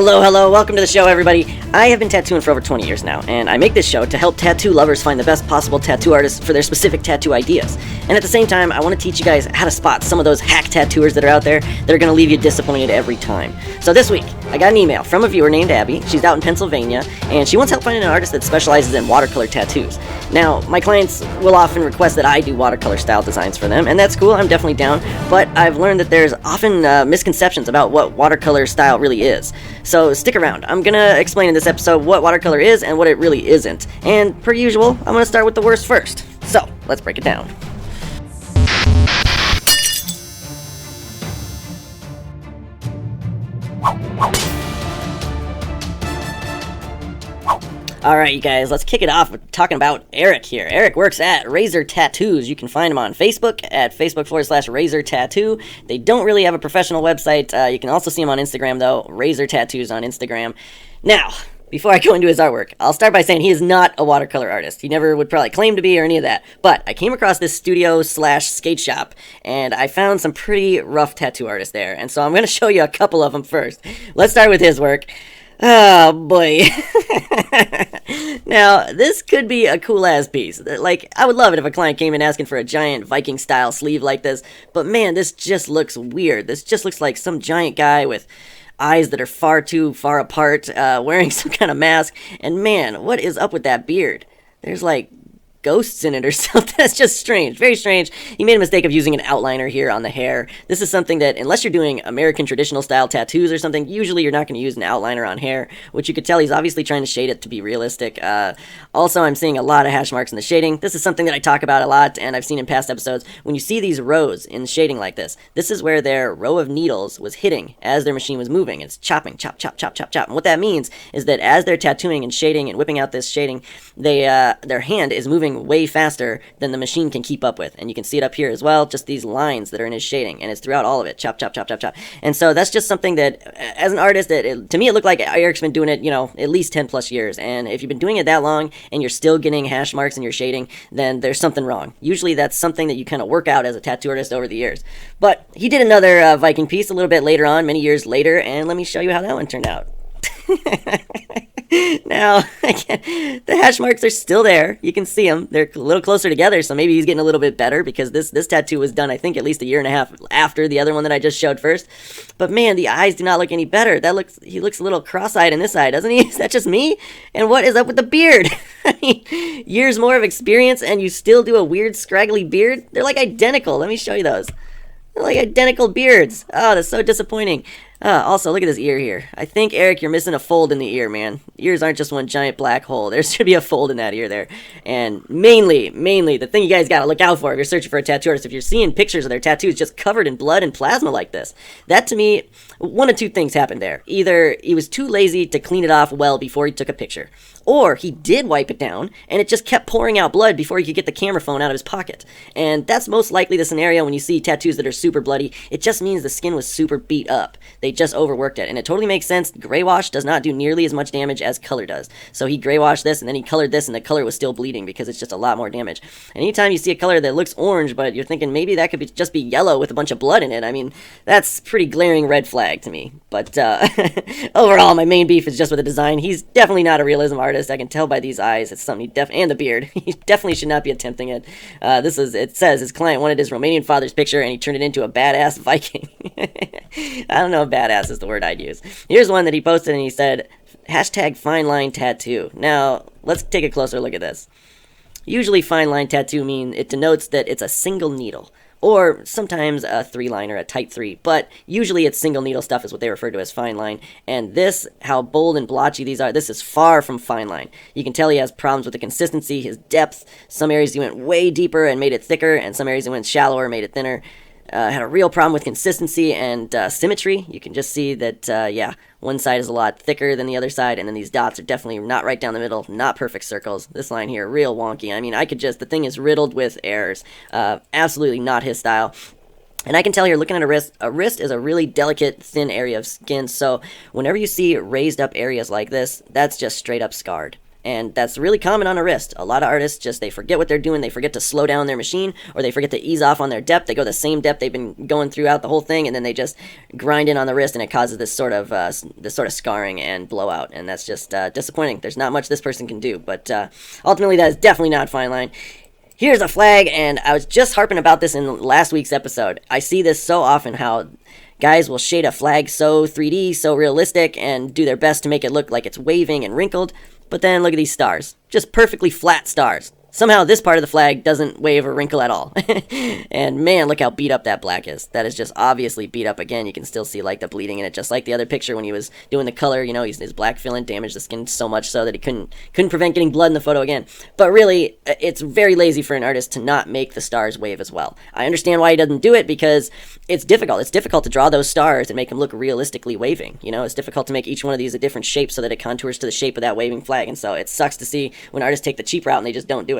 Hello, welcome to the show, everybody. I have been tattooing for over 20 years now, and I make this show to help tattoo lovers find the best possible tattoo artists for their specific tattoo ideas. And at the same time, I want to teach you guys how to spot some of those hack tattooers that are out there that are going to leave you disappointed every time. So this week, I got an email from a viewer named Abby. She's out in Pennsylvania, and she wants help finding an artist that specializes in watercolor tattoos. Now, my clients will often request that I do watercolor style designs for them, and that's cool, I'm definitely down, but I've learned that there's often misconceptions about what watercolor style really is. So stick around. I'm gonna explain in this episode what watercolor is and what it really isn't. And per usual, I'm gonna start with the worst first. So let's break it down. Alright, you guys, let's kick it off with talking about Eric here. Eric works at Razor Tattoos. You can find him on Facebook at Facebook.com/Razor Tattoo. They don't really have a professional website. You can also see him on Instagram, though. Razor Tattoos on Instagram. Now, before I go into his artwork, I'll start by saying he is not a watercolor artist. He never would probably claim to be or any of that. But I came across this studio/skate shop, and I found some pretty rough tattoo artists there. And so I'm going to show you a couple of them first. Let's start with his work. Oh, boy. Now, this could be a cool-ass piece. Like, I would love it if a client came in asking for a giant Viking-style sleeve like this, but man, this just looks weird. This just looks like some giant guy with eyes that are far too far apart, wearing some kind of mask, and man, what is up with that beard? There's like ghosts in it or something. That's just strange, very strange. He made a mistake of using an outliner here on the hair. This is something that, unless you're doing American traditional style tattoos or something, usually you're not going to use an outliner on hair, which you could tell he's obviously trying to shade it to be realistic. Also, I'm seeing a lot of hash marks in the shading. This is something that I talk about a lot, and I've seen in past episodes. When you see these rows in shading like this is where their row of needles was hitting as their machine was moving. It's chopping, chop, chop, chop, chop, chop. And what that means is that as they're tattooing and shading and whipping out this shading, their hand is moving way faster than the machine can keep up with. And you can see it up here as well, just these lines that are in his shading, and it's throughout all of it. Chop, chop, chop, chop, chop. And so that's just something that, as an artist, to me it looked like Eric's been doing it, at least 10 plus years. And if you've been doing it that long and you're still getting hash marks in your shading, then there's something wrong. Usually that's something that you kind of work out as a tattoo artist over the years. But he did another Viking piece a little bit later on, many years later, and let me show you how that one turned out. Now, again, the hash marks are still there. You can see them. They're a little closer together, so maybe he's getting a little bit better because this tattoo was done, I think, at least a year and a half after the other one that I just showed first. But man, the eyes do not look any better. He looks a little cross-eyed in this eye, doesn't he? Is that just me? And what is up with the beard? I mean, years more of experience and you still do a weird scraggly beard? They're like identical. Let me show you those. They're like identical beards. Oh, that's so disappointing. Also, look at this ear here. I think, Eric, you're missing a fold in the ear, man. Ears aren't just one giant black hole. There should be a fold in that ear there. And mainly, the thing you guys gotta look out for if you're searching for a tattoo artist, if you're seeing pictures of their tattoos just covered in blood and plasma like this, that to me, one of two things happened there. Either he was too lazy to clean it off well before he took a picture, or he did wipe it down, and it just kept pouring out blood before he could get the camera phone out of his pocket. And that's most likely the scenario when you see tattoos that are super bloody. It just means the skin was super beat up. They just overworked it, and it totally makes sense. Gray wash does not do nearly as much damage as color does. So he gray washed this, and then he colored this, and the color was still bleeding because it's just a lot more damage. And anytime you see a color that looks orange, but you're thinking maybe that could just be yellow with a bunch of blood in it, I mean, that's pretty glaring red flag to me. But overall, my main beef is just with the design. He's definitely not a realism artist. I can tell by these eyes. It's something and the beard. He definitely should not be attempting it. It says his client wanted his Romanian father's picture, and he turned it into a badass Viking. I don't know if badass is the word I'd use. Here's one that he posted, and he said, #fine line tattoo. Now, let's take a closer look at this. Usually fine line tattoo it denotes that it's a single needle, or sometimes a 3-line or a type 3, but usually it's single needle stuff is what they refer to as fine line. And this, how bold and blotchy these are, this is far from fine line. You can tell he has problems with the consistency, his depth. Some areas he went way deeper and made it thicker, and some areas he went shallower and made it thinner. Had a real problem with consistency and symmetry. You can just see that, one side is a lot thicker than the other side, and then these dots are definitely not right down the middle, not perfect circles. This line here, real wonky. I mean, the thing is riddled with errors. Absolutely not his style. And I can tell you're looking at a wrist is a really delicate, thin area of skin, so whenever you see raised up areas like this, that's just straight up scarred. And that's really common on a wrist. A lot of artists just, they forget what they're doing. They forget to slow down their machine, or they forget to ease off on their depth. They go the same depth they've been going throughout the whole thing, and then they just grind in on the wrist, and it causes this sort of scarring and blowout. And that's just disappointing. There's not much this person can do, but ultimately that is definitely not fine line. Here's a flag, and I was just harping about this in last week's episode. I see this so often, how guys will shade a flag so 3D, so realistic, and do their best to make it look like it's waving and wrinkled. But then look at these stars. Just perfectly flat stars. Somehow this part of the flag doesn't wave or wrinkle at all. And man, look how beat up that black is. That is just obviously beat up. Again, you can still see like the bleeding in it, just like the other picture when he was doing the color. You know, his black filling damaged the skin so much so that he couldn't prevent getting blood in the photo again. But really, it's very lazy for an artist to not make the stars wave as well. I understand why he doesn't do it, because it's difficult. It's difficult to draw those stars and make them look realistically waving. You know, it's difficult to make each one of these a different shape so that it contours to the shape of that waving flag. And so it sucks to see when artists take the cheap route and they just don't do it.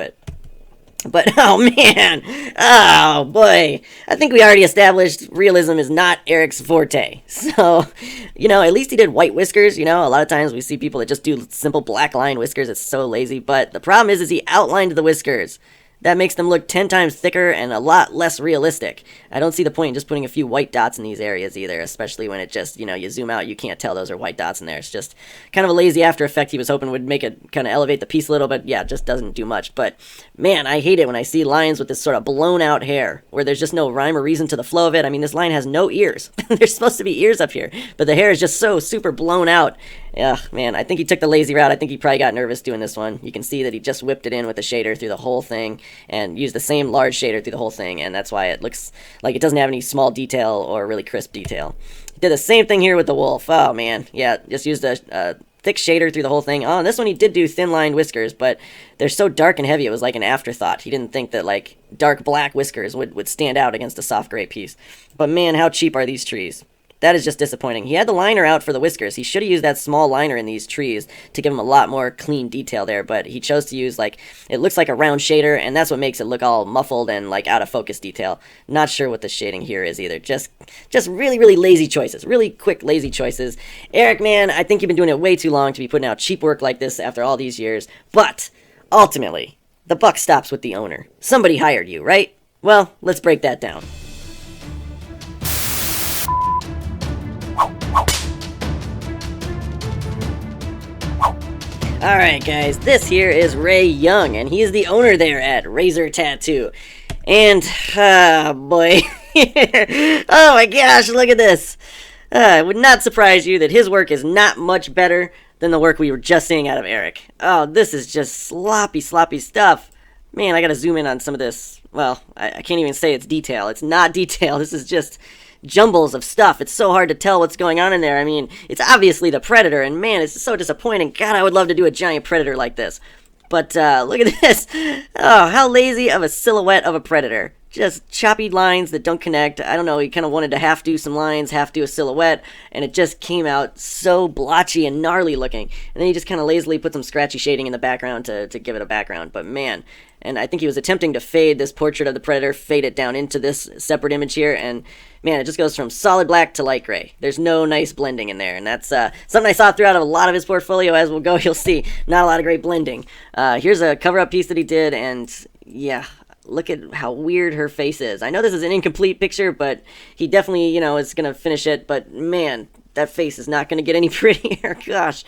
But, oh man, oh boy, I think we already established realism is not Eric's forte. So, you know, at least he did white whiskers. You know, a lot of times we see people that just do simple black line whiskers. It's so lazy. But the problem is he outlined the whiskers. That makes them look 10 times thicker and a lot less realistic. I don't see the point in just putting a few white dots in these areas either, especially when it just, you know, you zoom out, you can't tell those are white dots in there. It's just kind of a lazy after effect he was hoping would make it kind of elevate the piece a little, but yeah, it just doesn't do much. But man, I hate it when I see lines with this sort of blown out hair where there's just no rhyme or reason to the flow of it. I mean, this line has no ears. There's supposed to be ears up here, but the hair is just so super blown out. Yeah, man, I think he took the lazy route. I think he probably got nervous doing this one. You can see that he just whipped it in with the shader through the whole thing and used the same large shader through the whole thing, and that's why it looks like it doesn't have any small detail or really crisp detail. He did the same thing here with the wolf. Oh, man. Yeah, just used a thick shader through the whole thing. Oh, and this one he did do thin-lined whiskers, but they're so dark and heavy it was like an afterthought. He didn't think that, like, dark black whiskers would stand out against a soft gray piece. But, man, how cheap are these trees? That is just disappointing. He had the liner out for the whiskers. He should have used that small liner in these trees to give him a lot more clean detail there, but he chose to use, like, it looks like a round shader, and that's what makes it look all muffled and, like, out of focus detail. Not sure what the shading here is either. Just really, really lazy choices. Really quick, lazy choices. Eric, man, I think you've been doing it way too long to be putting out cheap work like this after all these years, but ultimately, the buck stops with the owner. Somebody hired you, right? Well, let's break that down. Alright guys, this here is Ray Young, and he is the owner there at Razor Tattoo. And, boy, oh my gosh, look at this. It would not surprise you that his work is not much better than the work we were just seeing out of Eric. Oh, this is just sloppy stuff. Man, I gotta zoom in on some of this. Well, I can't even say it's detail. It's not detail. This is just jumbles of stuff. It's so hard to tell what's going on in there. I mean, it's obviously the Predator, and man, it's so disappointing. God, I would love to do a giant Predator like this. But look at this. Oh, how lazy of a silhouette of a Predator. Just choppy lines that don't connect. I don't know, he kind of wanted to half do some lines, half do a silhouette, and it just came out so blotchy and gnarly looking. And then he just kind of lazily put some scratchy shading in the background to give it a background. But man, and I think he was attempting to fade this portrait of the Predator, fade it down into this separate image here, and man, it just goes from solid black to light gray. There's no nice blending in there, and that's something I saw throughout a lot of his portfolio. As we'll go, you'll see not a lot of great blending. Here's a cover-up piece that he did, and yeah, look at how weird her face is. I know this is an incomplete picture, but he definitely, you know, is going to finish it, but man, that face is not going to get any prettier. Gosh.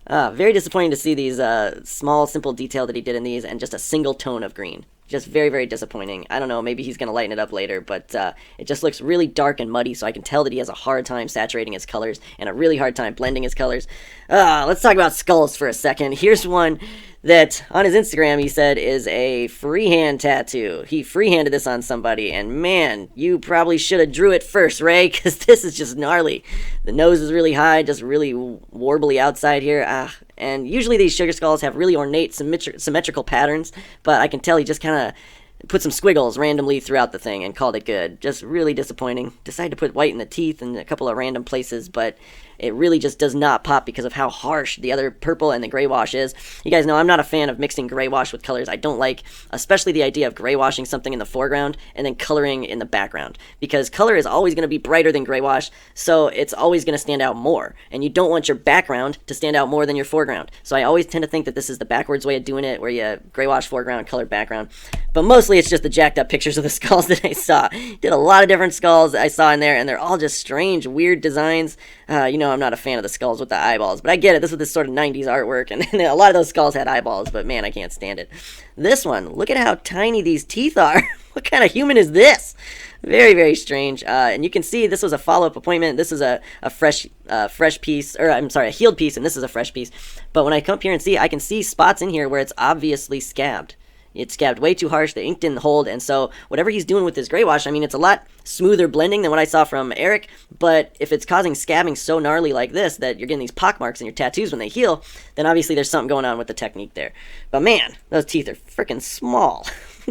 Very disappointing to see these small, simple detail that he did in these and just a single tone of green. Just very, very disappointing. I don't know, maybe he's going to lighten it up later, but it just looks really dark and muddy, so I can tell that he has a hard time saturating his colors and a really hard time blending his colors. Let's talk about skulls for a second. Here's one that on his Instagram he said is a freehand tattoo. He freehanded this on somebody, and man, you probably should have drew it first, Ray, because this is just gnarly. The nose is really high, just really warbly outside here. And usually these sugar skulls have really ornate symmetrical patterns, but I can tell he just kind of put some squiggles randomly throughout the thing and called it good. Just really disappointing. Decided to put white in the teeth and a couple of random places, but it really just does not pop because of how harsh the other purple and the gray wash is. You guys know I'm not a fan of mixing gray wash with colors. I don't like, especially the idea of gray washing something in the foreground and then coloring in the background, because color is always going to be brighter than gray wash, so it's always going to stand out more, and you don't want your background to stand out more than your foreground. So I always tend to think that this is the backwards way of doing it, where you gray wash foreground, color background. But mostly it's just the jacked up pictures of the skulls that I saw. Did a lot of different skulls I saw in there, and they're all just strange, weird designs. You know, I'm not a fan of the skulls with the eyeballs, but I get it. This was this sort of 90s artwork, and a lot of those skulls had eyeballs, but man, I can't stand it. This one, look at how tiny these teeth are. What kind of human is this? Very, very strange. And you can see this was a follow-up appointment. This is a fresh piece, or I'm sorry, a healed piece, and this is a fresh piece. But when I come up here and see, I can see spots in here where it's obviously scabbed. It's scabbed way too harsh, the ink didn't hold, and so whatever he's doing with his gray wash, I mean, it's a lot smoother blending than what I saw from Eric, but if it's causing scabbing so gnarly like this that you're getting these pock marks in your tattoos when they heal, then obviously there's something going on with the technique there. But man, those teeth are freaking small.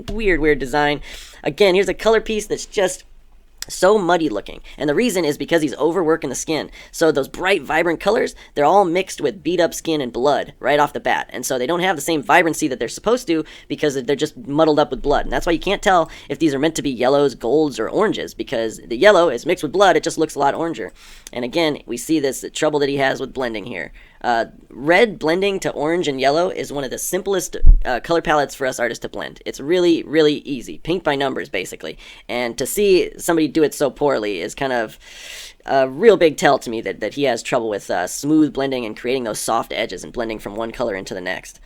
Weird design. Again, here's a color piece that's just so muddy looking, and the reason is because he's overworking the skin. So those bright, vibrant colors, they're all mixed with beat up skin and blood right off the bat, and so they don't have the same vibrancy that they're supposed to because they're just muddled up with blood. And that's why you can't tell if these are meant to be yellows, golds, or oranges, because the yellow is mixed with blood. It just looks a lot oranger. And again, we see this trouble that he has with blending here. Red blending to orange and yellow is one of the simplest color palettes for us artists to blend. It's really, really easy. Paint by numbers, basically. And to see somebody do it so poorly is kind of a real big tell to me that he has trouble with smooth blending and creating those soft edges and blending from one color into the next.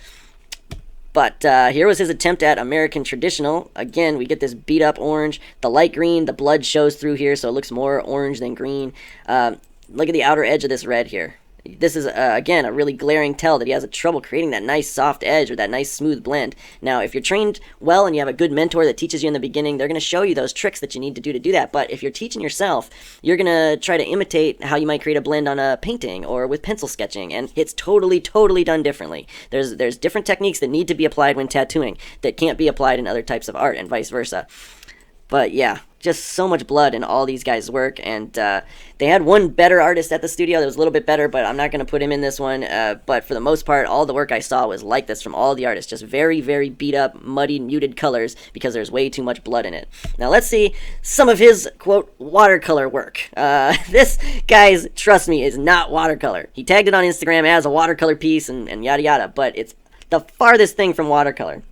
But here was his attempt at American traditional. Again, we get this beat up orange. The light green, the blood shows through here, so it looks more orange than green. Look at the outer edge of this red here. This is, again, a really glaring tell that he has a trouble creating that nice soft edge or that nice smooth blend. Now, if you're trained well and you have a good mentor that teaches you in the beginning, they're going to show you those tricks that you need to do that. But if you're teaching yourself, you're going to try to imitate how you might create a blend on a painting or with pencil sketching, and it's totally done differently. There's different techniques that need to be applied when tattooing that can't be applied in other types of art and vice versa. But yeah, just so much blood in all these guys' work, and they had one better artist at the studio that was a little bit better, but I'm not going to put him in this one. But for the most part, all the work I saw was like this from all the artists, just very, very beat up, muddy, muted colors because there's way too much blood in it. Now let's see some of his, quote, watercolor work. This, guys, trust me, is not watercolor. He tagged it on Instagram as a watercolor piece and yada yada, but it's the farthest thing from watercolor.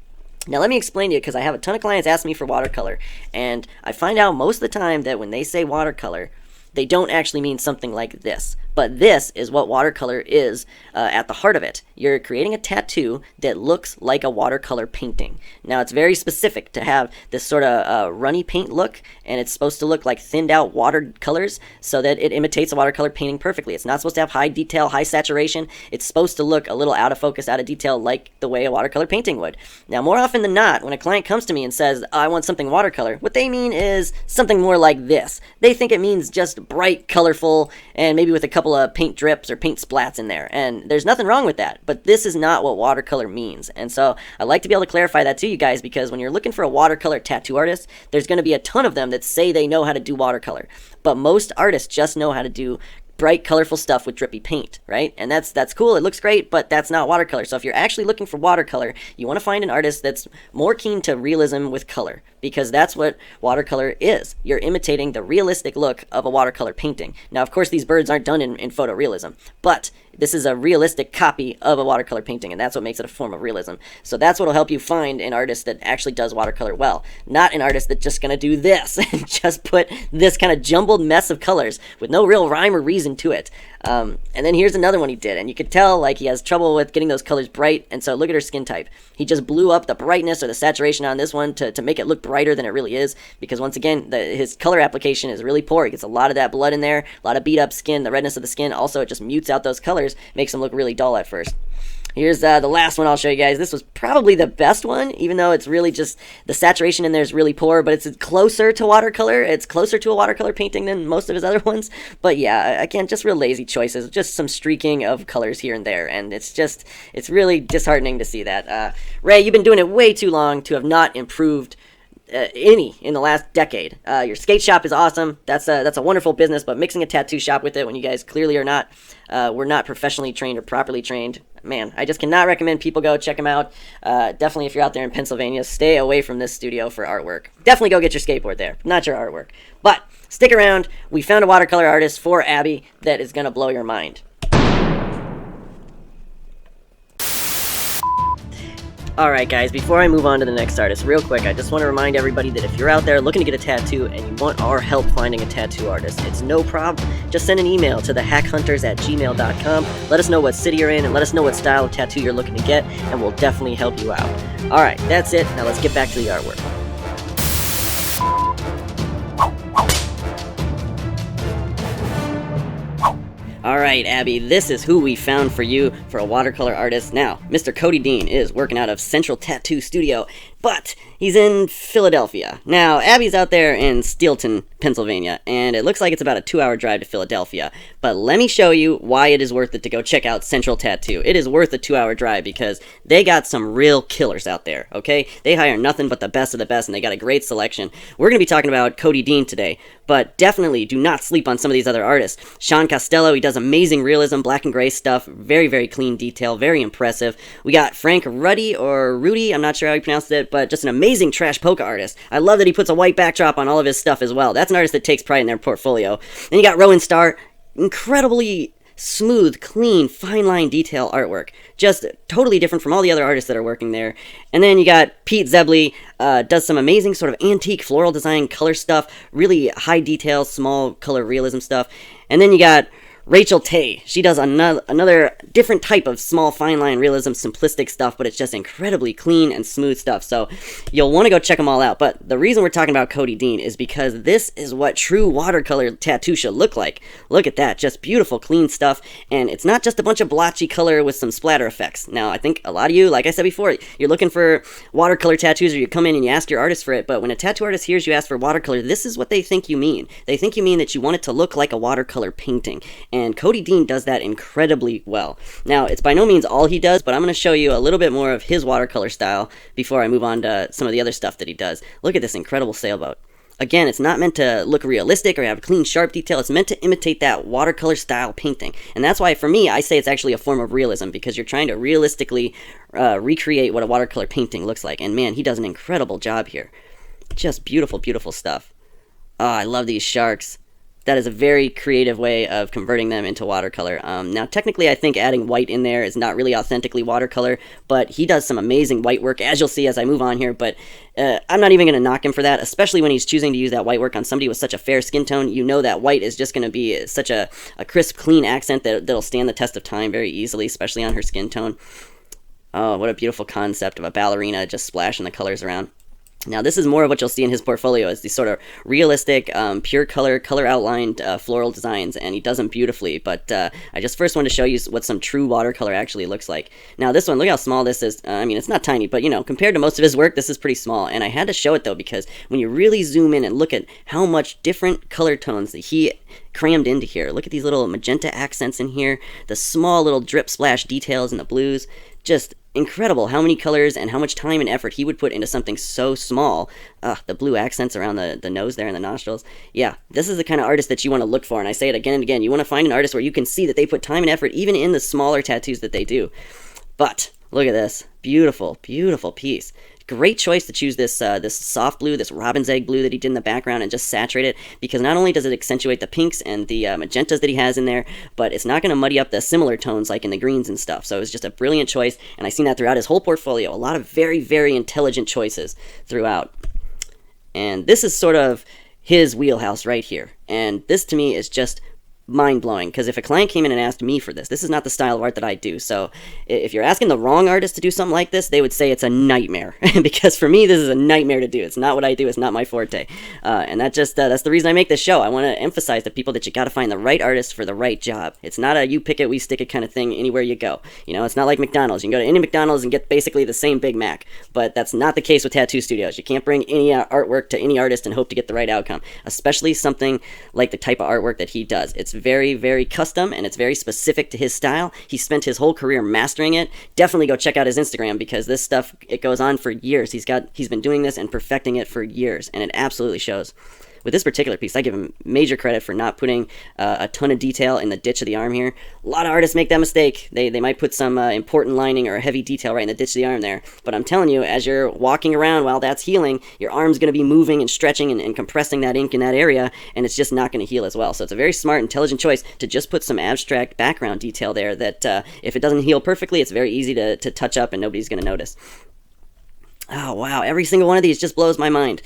Now let me explain to you, because I have a ton of clients ask me for watercolor, and I find out most of the time that when they say watercolor, they don't actually mean something like this. But this is what watercolor is at the heart of it. You're creating a tattoo that looks like a watercolor painting. Now, it's very specific to have this sort of runny paint look, and it's supposed to look like thinned out watered colors so that it imitates a watercolor painting perfectly. It's not supposed to have high detail, high saturation. It's supposed to look a little out of focus, out of detail, like the way a watercolor painting would. Now, more often than not, when a client comes to me and says, I want something watercolor, what they mean is something more like this. They think it means just bright, colorful, and maybe with a couple of paint drips or paint splats in there, and there's nothing wrong with that, but this is not what watercolor means. And so I like to be able to clarify that to you guys, because when you're looking for a watercolor tattoo artist, there's going to be a ton of them that say they know how to do watercolor, but most artists just know how to do bright, colorful stuff with drippy paint, right? And that's cool, it looks great, but that's not watercolor. So if you're actually looking for watercolor, you want to find an artist that's more keen to realism with color, because that's what watercolor is. You're imitating the realistic look of a watercolor painting. Now, of course, these birds aren't done in photorealism, but this is a realistic copy of a watercolor painting, and that's what makes it a form of realism. So that's what will help you find an artist that actually does watercolor well, not an artist that's just going to do this and just put this kind of jumbled mess of colors with no real rhyme or reason to it. And then here's another one he did, and you could tell like he has trouble with getting those colors bright, and so look at her skin type. He just blew up the brightness or the saturation on this one to make it look brighter than it really is, because once again, his color application is really poor. He gets a lot of that blood in there, a lot of beat up skin, the redness of the skin. Also, it just mutes out those colors, makes them look really dull at first. Here's the last one I'll show you guys. This was probably the best one, even though it's really just, the saturation in there is really poor, but it's closer to watercolor. It's closer to a watercolor painting than most of his other ones. But yeah, again, just real lazy choices, just some streaking of colors here and there, and it's really disheartening to see that. Ray, you've been doing it way too long to have not improved any in the last decade. Your skate shop is awesome. That's a wonderful business, but mixing a tattoo shop with it when you guys clearly are not, we're not professionally trained or properly trained. Man, I just cannot recommend people go check them out. Definitely, if you're out there in Pennsylvania, stay away from this studio for artwork. Definitely go get your skateboard there, not your artwork. But stick around. We found a watercolor artist for Abby that is going to blow your mind. Alright guys, before I move on to the next artist, real quick, I just want to remind everybody that if you're out there looking to get a tattoo and you want our help finding a tattoo artist, it's no problem. Just send an email to TheHackHunters@gmail.com. Let us know what city you're in and let us know what style of tattoo you're looking to get, and we'll definitely help you out. Alright, that's it. Now let's get back to the artwork. Alright, Abby, this is who we found for you for a watercolor artist. Now, Mr. Cody Dean is working out of Central Tattoo Studio, but he's in Philadelphia. Now, Abby's out there in Steelton, Pennsylvania, and it looks like it's about a 2-hour drive to Philadelphia. But let me show you why it is worth it to go check out Central Tattoo. It is worth a 2-hour drive because they got some real killers out there, okay? They hire nothing but the best of the best, and they got a great selection. We're going to be talking about Cody Dean today, but definitely do not sleep on some of these other artists. Sean Costello, he does amazing realism, black and gray stuff, very, very clean detail, very impressive. We got Frank Ruddy, or Rudy, I'm not sure how he pronounced it, but just an amazing trash polka artist. I love that he puts a white backdrop on all of his stuff as well. That's an artist that takes pride in their portfolio. Then you got Rowan Starr, incredibly smooth, clean, fine line detail artwork. Just totally different from all the other artists that are working there. And then you got Pete Zebley, does some amazing sort of antique floral design color stuff, really high detail, small color realism stuff. And then you got Rachel Tay. She does another different type of small fine line realism, simplistic stuff, but it's just incredibly clean and smooth stuff. So you'll want to go check them all out. But the reason we're talking about Cody Dean is because this is what true watercolor tattoo should look like. Look at that, just beautiful, clean stuff. And it's not just a bunch of blotchy color with some splatter effects. Now, I think a lot of you, like I said before, you're looking for watercolor tattoos, or you come in and you ask your artist for it. But when a tattoo artist hears you ask for watercolor, this is what they think you mean. They think you mean that you want it to look like a watercolor painting. And Cody Dean does that incredibly well. Now, it's by no means all he does, but I'm going to show you a little bit more of his watercolor style before I move on to some of the other stuff that he does. Look at this incredible sailboat. Again, it's not meant to look realistic or have clean, sharp detail. It's meant to imitate that watercolor style painting. And that's why, for me, I say it's actually a form of realism, because you're trying to realistically recreate what a watercolor painting looks like. And man, he does an incredible job here. Just beautiful, beautiful stuff. Oh, I love these sharks. That is a very creative way of converting them into watercolor. Now, technically, I think adding white in there is not really authentically watercolor, but he does some amazing white work, as you'll see as I move on here. But I'm not even going to knock him for that, especially when he's choosing to use that white work on somebody with such a fair skin tone. You know that white is just going to be such a crisp, clean accent that'll stand the test of time very easily, especially on her skin tone. Oh, what a beautiful concept of a ballerina just splashing the colors around. Now, this is more of what you'll see in his portfolio, is these sort of realistic, pure color outlined floral designs, and he does them beautifully. But I just first wanted to show you what some true watercolor actually looks like. Now, this one, look how small this is. I mean, it's not tiny, but, you know, compared to most of his work, this is pretty small. And I had to show it, though, because when you really zoom in and look at how much different color tones that he crammed into here. Look at these little magenta accents in here, the small little drip splash details in the blues. Just incredible how many colors and how much time and effort he would put into something so small. The blue accents around the nose there and the nostrils. Yeah, this is the kind of artist that you want to look for, and I say it again and again. You want to find an artist where you can see that they put time and effort even in the smaller tattoos that they do. But look at this. Beautiful, beautiful piece. Great choice to choose this this soft blue, this robin's egg blue that he did in the background, and just saturate it, because not only does it accentuate the pinks and the magentas that he has in there, but it's not going to muddy up the similar tones like in the greens and stuff. So it was just a brilliant choice, and I've seen that throughout his whole portfolio. A lot of very, very intelligent choices throughout. And this is sort of his wheelhouse right here. And this to me is just mind-blowing, because if a client came in and asked me for this is not the style of art that I do. So if you're asking the wrong artist to do something like this, they would say it's a nightmare. Because for me, this is a nightmare to do. It's not what I do. It's not my forte. And that's the reason I make this show. I want to emphasize to people that you got to find the right artist for the right job. It's not a you pick it, we stick it kind of thing anywhere you go. You know, it's not like McDonald's. You can go to any McDonald's and get basically the same Big Mac. But that's not the case with tattoo studios. You can't bring any artwork to any artist and hope to get the right outcome, especially something like the type of artwork that he does. It's very, very custom, and it's very specific to his style. He spent his whole career mastering it. Definitely go check out his Instagram, because this stuff, it goes on for years. He's been doing this and perfecting it for years, and it absolutely shows. With this particular piece, I give him major credit for not putting a ton of detail in the ditch of the arm here. A lot of artists make that mistake. They might put some important lining or a heavy detail right in the ditch of the arm there. But I'm telling you, as you're walking around while that's healing, your arm's going to be moving and stretching and compressing that ink in that area, and it's just not going to heal as well. So it's a very smart, intelligent choice to just put some abstract background detail there that if it doesn't heal perfectly, it's very easy to touch up and nobody's going to notice. Oh, wow. Every single one of these just blows my mind.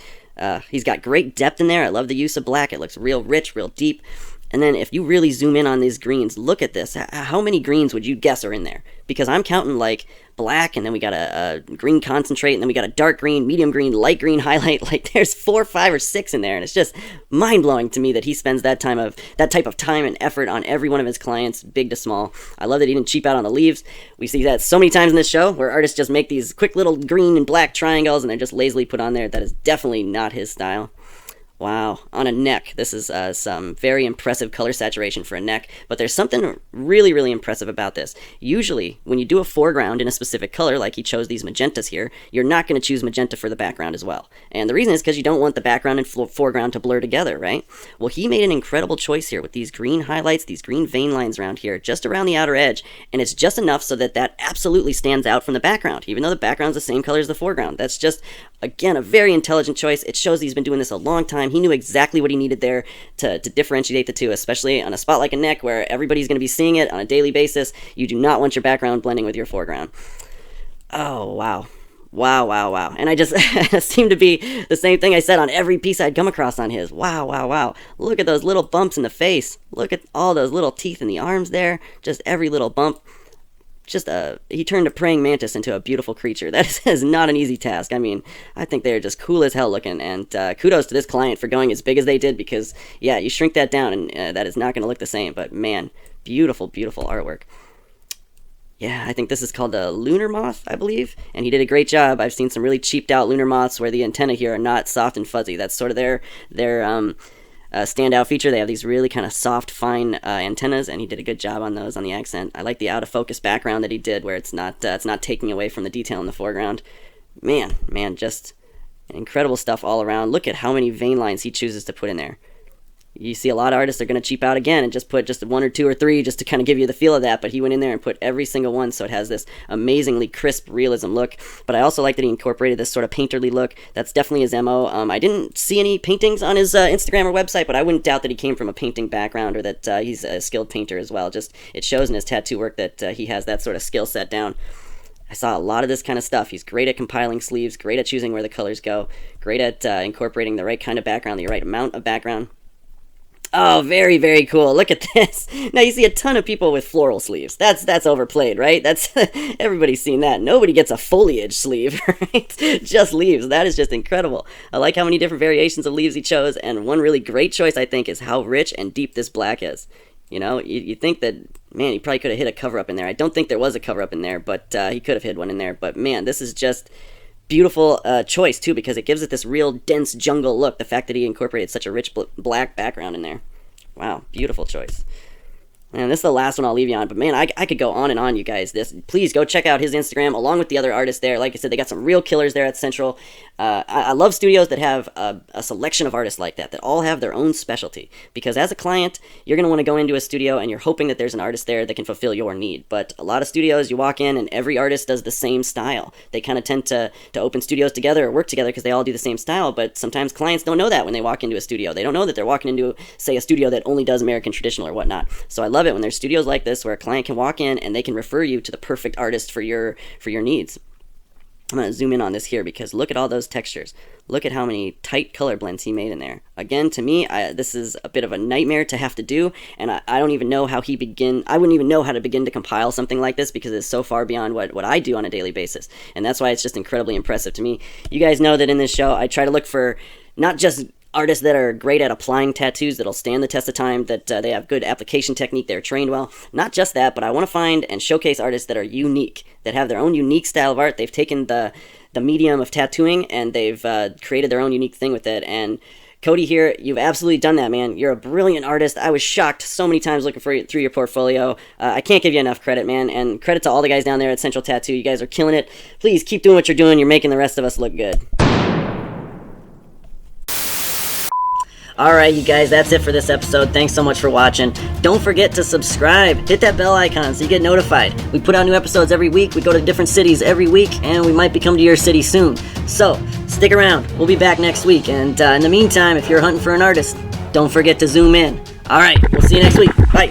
He's got great depth in there. I love the use of black. It looks real rich, real deep. And then if you really zoom in on these greens, look at this. How many greens would you guess are in there? Because I'm counting like black, and then we got a green concentrate, and then we got a dark green, medium green, light green highlight. Like there's 4, 5, or 6 in there, and it's just mind-blowing to me that he spends that type of time and effort on every one of his clients, big to small. I love that he didn't cheap out on the leaves. We see that so many times in this show where artists just make these quick little green and black triangles and they're just lazily put on there. That is definitely not his style. Wow, on a neck. This is some very impressive color saturation for a neck, but there's something really, really impressive about this. Usually, when you do a foreground in a specific color, like he chose these magentas here, you're not going to choose magenta for the background as well. And the reason is because you don't want the background and foreground to blur together, right? Well, he made an incredible choice here with these green highlights, these green vein lines around here, just around the outer edge, and it's just enough so that that absolutely stands out from the background, even though the background's the same color as the foreground. That's just, again, a very intelligent choice. It shows he's been doing this a long time. He knew exactly what he needed there to differentiate the two, especially on a spot like a neck where everybody's going to be seeing it on a daily basis. You do not want your background blending with your foreground. Oh, wow. Wow, wow, wow. And I just seemed to be the same thing I said on every piece I'd come across on his. Wow, wow, wow. Look at those little bumps in the face. Look at all those little teeth in the arms there. Just every little bump. He turned a praying mantis into a beautiful creature. That is not an easy task. I mean, I think they're just cool as hell looking, and kudos to this client for going as big as they did, because, yeah, you shrink that down, and that is not going to look the same, but, man, beautiful, beautiful artwork. Yeah, I think this is called a lunar moth, I believe, and he did a great job. I've seen some really cheaped out lunar moths where the antennae here are not soft and fuzzy. That's sort of their standout feature. They have these really kind of soft, fine antennas, and he did a good job on those on the accent. I like the out of focus background that he did, where it's not taking away from the detail in the foreground. Man, just incredible stuff all around. Look at how many vein lines he chooses to put in there. You see a lot of artists are going to cheap out again and just put just 1 or 2 or 3 just to kind of give you the feel of that, but he went in there and put every single one, so it has this amazingly crisp realism look. But I also like that he incorporated this sort of painterly look. That's definitely his MO. I didn't see any paintings on his Instagram or website, but I wouldn't doubt that he came from a painting background or that he's a skilled painter as well. Just it shows in his tattoo work that he has that sort of skill set down. I saw a lot of this kind of stuff. He's great at compiling sleeves, great at choosing where the colors go, great at incorporating the right kind of background, the right amount of background. Oh, very, very cool. Look at this. Now you see a ton of people with floral sleeves. That's overplayed, right? That's everybody's seen that. Nobody gets a foliage sleeve, right? Just leaves. That is just incredible. I like how many different variations of leaves he chose, and one really great choice, I think, is how rich and deep this black is. You know, you think that, man, he probably could have hid a cover-up in there. I don't think there was a cover-up in there, but he could have hid one in there. But, man, this is just beautiful choice, too, because it gives it this real dense jungle look, the fact that he incorporated such a rich black background in there. Wow, beautiful choice. And this is the last one I'll leave you on, but man, I could go on and on, you guys. Please go check out his Instagram along with the other artists there. Like I said, they got some real killers there at Central. I love studios that have a selection of artists like that all have their own specialty. Because as a client, you're going to want to go into a studio and you're hoping that there's an artist there that can fulfill your need. But a lot of studios, you walk in and every artist does the same style. They kind of tend to open studios together or work together because they all do the same style, but sometimes clients don't know that when they walk into a studio. They don't know that they're walking into, say, a studio that only does American traditional or whatnot. So I love it when there's studios like this where a client can walk in and they can refer you to the perfect artist for your needs. I'm going to zoom in on this here because look at all those textures. Look at how many tight color blends he made in there. Again, to me, this is a bit of a nightmare to have to do, and I don't even know how I wouldn't even know how to begin to compile something like this because it's so far beyond what I do on a daily basis, and that's why it's just incredibly impressive to me. You guys know that in this show, I try to look for not just artists that are great at applying tattoos that'll stand the test of time, that they have good application technique, they're trained well. Not just that, but I want to find and showcase artists that are unique, that have their own unique style of art. They've taken the medium of tattooing and they've created their own unique thing with it. And Cody here, you've absolutely done that, man. You're a brilliant artist. I was shocked so many times looking through your portfolio. I can't give you enough credit, man, and credit to all the guys down there at Central Tattoo. You guys are killing it. Please keep doing what you're doing. You're making the rest of us look good. Alright, you guys, that's it for this episode. Thanks so much for watching. Don't forget to subscribe. Hit that bell icon so you get notified. We put out new episodes every week. We go to different cities every week, and we might be coming to your city soon. So, stick around. We'll be back next week. And in the meantime, if you're hunting for an artist, don't forget to zoom in. Alright, we'll see you next week. Bye.